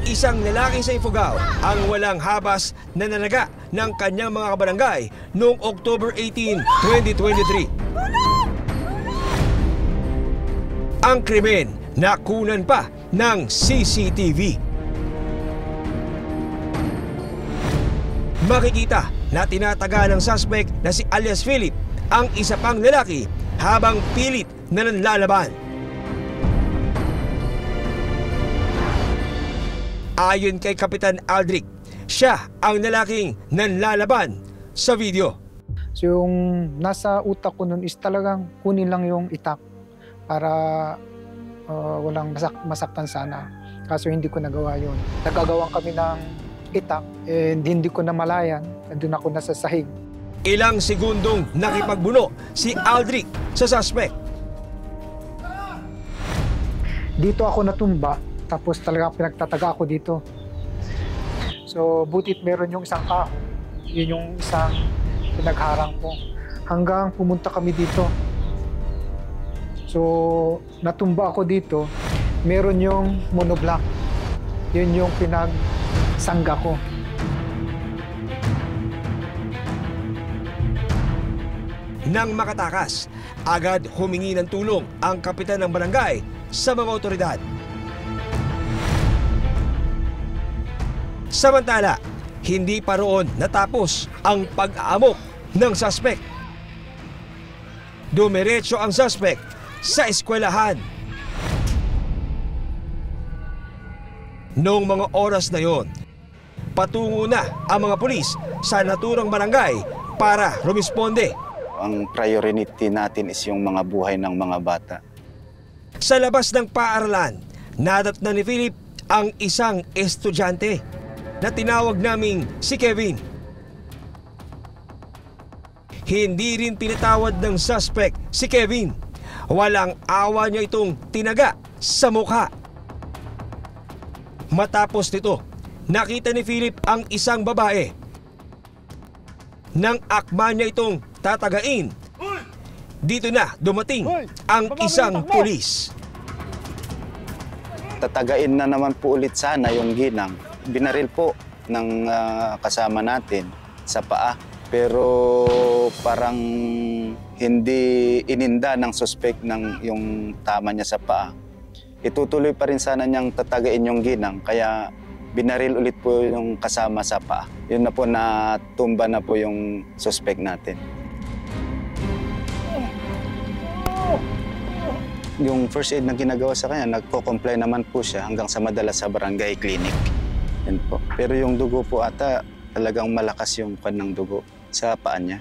Isang lalaki sa Ifugao ang walang habas na nanaga ng kanyang mga kabarangay noong October 18, 2023. Ang krimen nakunan pa ng CCTV. Makikita na tinataga ng suspect na si alias Philip ang isa pang lalaki habang pilit na nanlalaban. Ayon kay Kapitan Aldric, siya ang lalaking nanlalaban sa video. So yung nasa utak ko nun is talagang kunin lang yung itak para walang masaktan sana. Kaso hindi ko nagawa yun. Nagagawan kami ng itak and hindi ko namalayan. Nandun ako nasa sahig. Ilang segundong nakipagbuno si Aldric sa suspect. Dito ako natumba. Tapos talagang pinagtataga ako dito. So, butit meron yung isang kahoy. Yun yung isang pinagharang ko. Hanggang pumunta kami dito. So, natumba ako dito. Meron yung monoblock. Yun yung pinagsangga ko. Nang makatakas, agad humingi ng tulong ang kapitan ng barangay sa mga otoridad. Samantala, hindi pa roon natapos ang pag-aamok ng suspect. Dumiretso ang suspect sa eskwelahan. Noong mga oras na yon, patungo na ang mga pulis sa naturang barangay para rumisponde. Ang priority natin is yung mga buhay ng mga bata. Sa labas ng paaralan, nadatnan ni Philip ang isang estudyante na tinawag naming si Kevin. Hindi rin pinatawad ng suspect si Kevin. Walang awa niya itong tinaga sa mukha. Matapos nito, nakita ni Philip ang isang babae. Nang akma niya itong tatagain, dito na dumating ang isang pulis. Tatagain na naman po ulit sana yung ginang. Binaril po ng kasama natin sa paa. Pero parang hindi ininda ng suspect ng yung tama niya sa paa. Itutuloy pa rin sana niyang tatagain yung ginang. Kaya binaril ulit po yung kasama sa paa. Yun na po, natumba na po yung suspect natin. Yung first aid na ginagawa sa kanya, nagko-comply naman po siya hanggang sa madala sa barangay clinic. Yan po. Pero yung dugo po ata, talagang malakas yung kanang dugo sa paa niya.